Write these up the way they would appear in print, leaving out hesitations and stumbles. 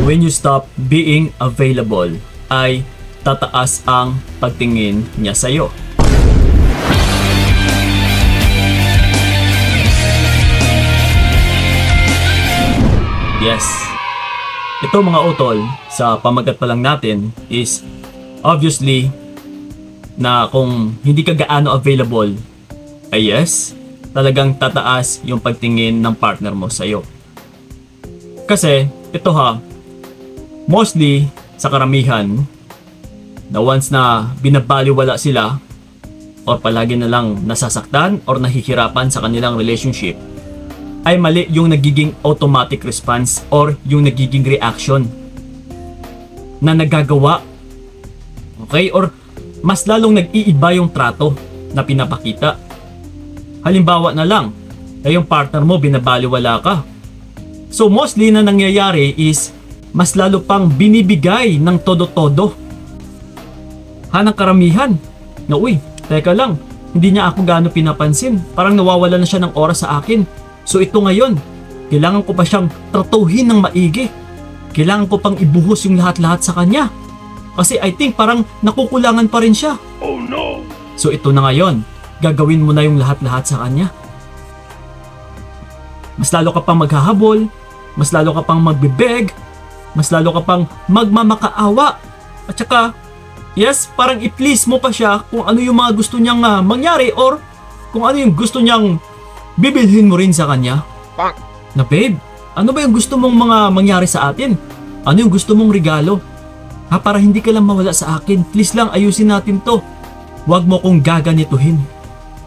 when you stop being available ay tataas ang pagtingin niya sa'yo. Yes. Ito mga utol, sa pamagat pa lang natin is obviously na kung hindi ka gaano available ay yes, talagang tataas yung pagtingin ng partner mo sa'yo. Kasi ito ha, mostly sa karamihan na once na binabaliwala sila or palagi na lang nasasaktan or nahihirapan sa kanilang relationship, ay mali yung nagiging automatic response or yung nagiging reaction na nagagawa. Okay? Or mas lalong nag-iiba yung trato na pinapakita. Halimbawa na lang, ay yung partner mo binabaliwala ka. So mostly na nangyayari is mas lalo pang binibigay ng todo-todo. Hanang karamihan na uy, teka lang, hindi niya ako gaano pinapansin. Parang nawawala na siya ng oras sa akin. So ito ngayon, kailangan ko pa siyang tratuhin ng maigi. Kailangan ko pang ibuhos yung lahat-lahat sa kanya. Kasi I think parang nakukulangan pa rin siya. Oh no! So ito na ngayon, gagawin mo na yung lahat-lahat sa kanya. Mas lalo ka pang maghahabol, mas lalo ka pang magbibeg, mas lalo ka pang magmamakaawa. At saka, yes, parang i-please mo pa siya kung ano yung mga gusto niyang mangyari or kung ano yung gusto niyang bibilhin mo rin sa kanya. Na babe, ano ba yung gusto mong mga mangyari sa atin? Ano yung gusto mong regalo? Para hindi ka lang mawala sa akin. Please lang, ayusin natin to. Huwag mo kong gaganituhin.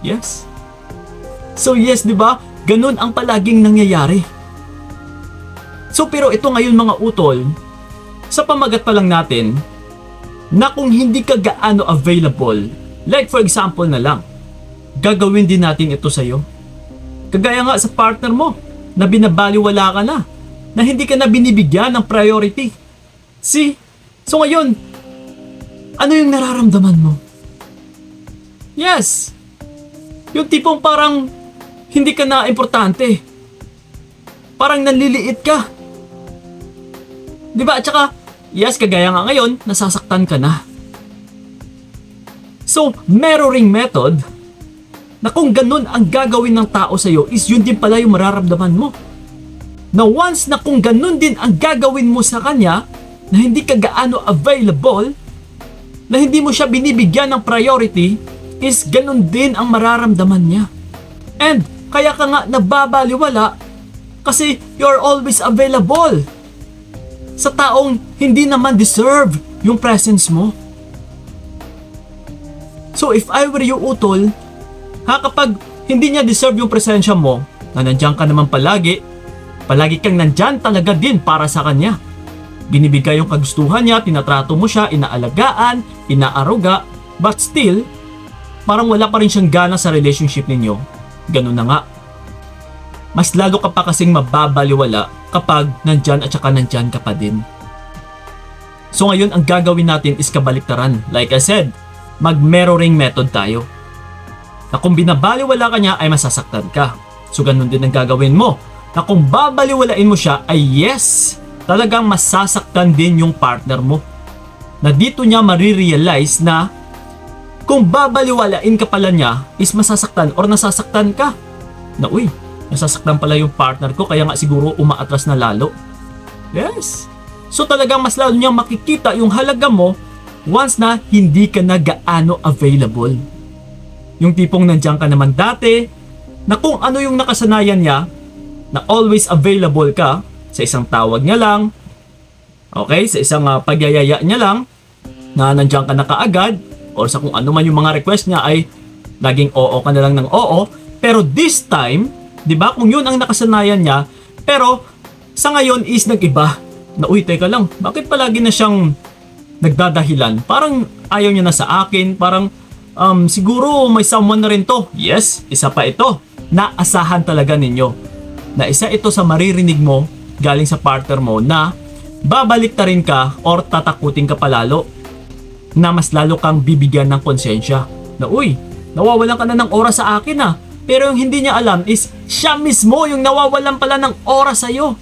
Yes. So yes, di ba? Ganun ang palaging nangyayari. So pero ito ngayon mga utol, sa pamagat pa lang natin, na kung hindi ka gaano available, like for example na lang, gagawin din natin ito sa'yo. Kagaya nga sa partner mo, na binabaliwala ka na hindi ka na binibigyan ng priority. See? So ngayon, ano yung nararamdaman mo? Yes! Yung tipong parang hindi ka na importante. Parang nanliliit ka. Diba? At saka, yes, kagaya nga ngayon, nasasaktan ka na. So, mirroring method, na kung ganun ang gagawin ng tao sa'yo is yun din pala yung mararamdaman mo. Na once na kung ganun din ang gagawin mo sa kanya, na hindi ka gaano available, na hindi mo siya binibigyan ng priority, is ganun din ang mararamdaman niya. And kaya ka nga nababaliwala kasi you're always available sa taong hindi naman deserve yung presence mo. So if I were you utol, kapag hindi niya deserve yung presensya mo, na nandiyan ka naman palagi kang nandyan talaga din para sa kanya. Binibigay yung kagustuhan niya, tinatrato mo siya, inaalagaan, inaaruga, but still, parang wala pa rin siyang gana sa relationship ninyo. Ganun na nga. Mas lalo ka pa kasing mababaliwala kapag nandyan at saka nandyan ka pa din. So ngayon, ang gagawin natin is kabaliktaran. Like I said, mag-mirroring method tayo. Na kung binabaliwala ka niya ay masasaktan ka. So ganun din ang gagawin mo. Na kung babaliwalain mo siya ay yes, talagang masasaktan din yung partner mo. Na dito niya marirealize na kung babaliwalain ka pala niya is masasaktan or nasasaktan ka. Na uy, nasasaktan pala yung partner ko kaya nga siguro umaatras na lalo. Yes. So talagang mas lalo niyang makikita yung halaga mo once na hindi ka na gaano available. Yung tipong nandiyan ka naman dati, na kung ano yung nakasanayan niya, na always available ka, sa isang tawag niya lang, okay, sa isang pagyayaya niya lang, na nandiyan ka na kaagad, or sa kung ano man yung mga request niya ay naging oo ka na lang ng oo, pero this time, di ba, kung yun ang nakasanayan niya, pero sa ngayon is nag-iba, na uy, teka lang, bakit palagi na siyang nagdadahilan? Parang ayaw niya na sa akin, parang siguro may someone na rin to. Yes, isa pa ito. Naasahan talaga ninyo. Na isa ito sa maririnig mo galing sa partner mo na babalik ta rin ka or tatakutin ka palalo. Na mas lalo kang bibigyan ng konsensya. Na uy, nawawalan ka na ng oras sa akin ah. Pero yung hindi niya alam is siya mismo yung nawawalan pala ng oras sa'yo.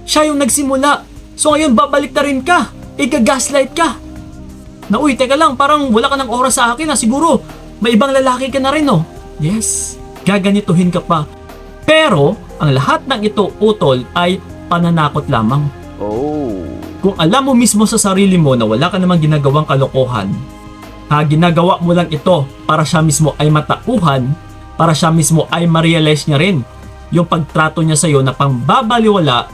Siya yung nagsimula. So ngayon babalik na rin ka, ika-gaslight ka. Na uy, teka lang, parang wala ka ng oras sa akin siguro may ibang lalaki ka na rin oh. Yes, gaganituhin ka pa. Pero ang lahat ng ito, utol, ay pananakot lamang. Kung alam mo mismo sa sarili mo na wala ka namang ginagawang kalokohan, ginagawa mo lang ito para siya mismo ay matauhan, para siya mismo ay ma-realize niya rin yung pagtrato niya sa'yo na pambabaliwala,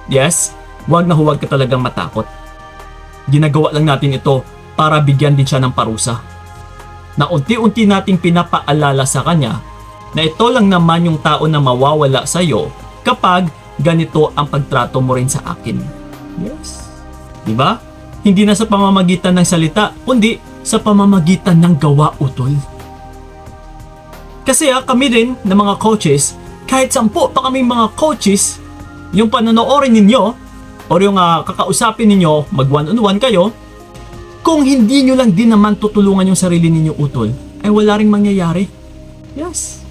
yes, huwag na huwag ka talagang matakot. Ginagawa lang natin ito para bigyan din siya ng parusa. Na unti-unti nating pinapaalala sa kanya na ito lang naman yung tao na mawawala sa'yo kapag ganito ang pagtrato mo rin sa akin. Yes. Diba? Hindi na sa pamamagitan ng salita, kundi sa pamamagitan ng gawa, utol. Kasi kami rin na mga coaches, kahit 10 pa kami mga coaches, yung panonoorin ninyo, or yung kakausapin ninyo, mag one-on-one kayo, kung hindi nyo lang din naman tutulungan yung sarili ninyo, utol, ay wala ring mangyayari. Yes.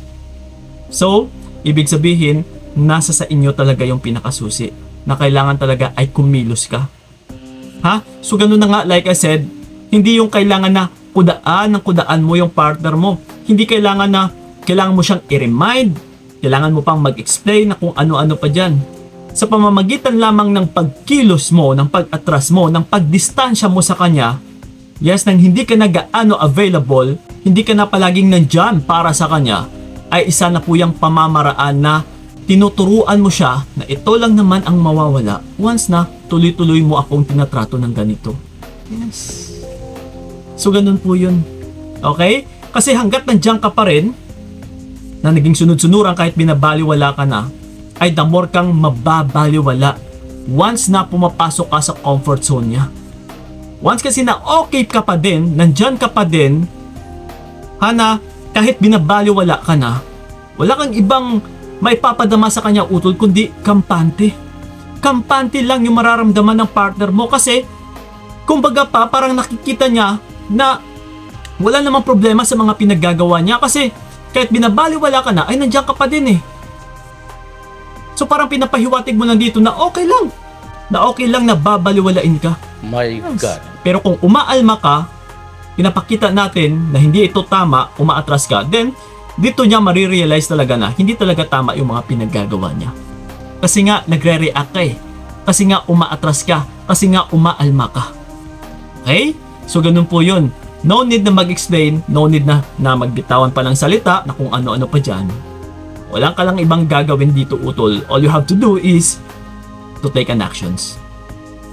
So, ibig sabihin, nasa sa inyo talaga yung pinakasusi, na kailangan talaga ay kumilos ka. So ganun na nga, like I said, hindi yung kailangan na kudaan mo yung partner mo. Hindi kailangan na kailangan mo siyang i-remind, kailangan mo pang mag-explain na kung ano-ano pa dyan. Sa pamamagitan lamang ng pagkilos mo, ng pag-atras mo, ng pagdistansya mo sa kanya, yes, nang hindi ka na gaano available, hindi ka na palaging nandyan para sa kanya, ay isa na po yung pamamaraan na tinuturuan mo siya na ito lang naman ang mawawala once na tuloy-tuloy mo akong tinatrato ng ganito. Yes. So ganun po yun. Okay? Kasi hanggat nandiyan ka pa rin, na naging sunod-sunuran kahit binabaliwala ka na, ay the more kang mababaliwala once na pumapasok ka sa comfort zone niya. Once kasi na okay ka pa din, nandyan ka pa din, na kahit binabaliwala ka na, wala kang ibang may papadama sa kanya, utol, kundi kampante. Kampante lang yung mararamdaman ng partner mo kasi kumbaga pa parang nakikita niya na wala namang problema sa mga pinaggagawa niya kasi kahit binabaliwala ka na ay nandiyan ka pa din eh. So parang pinapahiwatig mo lang dito na okay lang na babaliwalain ka. My God. Pero kung umaalma ka, pinapakita natin na hindi ito tama, umaatras ka, then dito niya marirealize talaga na hindi talaga tama yung mga pinaggagawa niya. Kasi nga nagre-react ka eh. Kasi nga umaatras ka. Kasi nga umaalma ka. Okay? So ganun po yun. No need na mag-explain. No need na magbitawan pa ng salita na kung ano-ano pa dyan. Walang ka lang ibang gagawin dito, utol. All you have to do is to take an actions.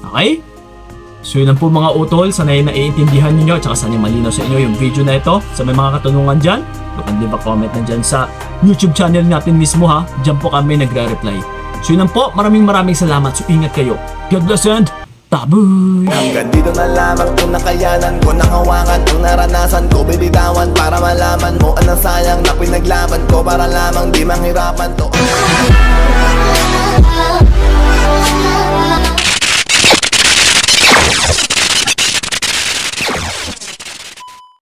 Okay? So yun lang po mga utol. Sana'y naiintindihan ninyo at saka sana'y malinaw sa inyo yung video na ito. Sa may mga katanungan dyan, you can leave a comment na dyan sa YouTube channel natin mismo ha. Dyan po kami nagre-reply. So yun lang po. Maraming salamat. So ingat kayo. God bless and taboy! Hanggang dito na lamang kung nakayanan ko, nakawakan ang naranasan ko, bibitawan para malaman mo anong sayang na pinaglaban ko para lamang di manghirapan to.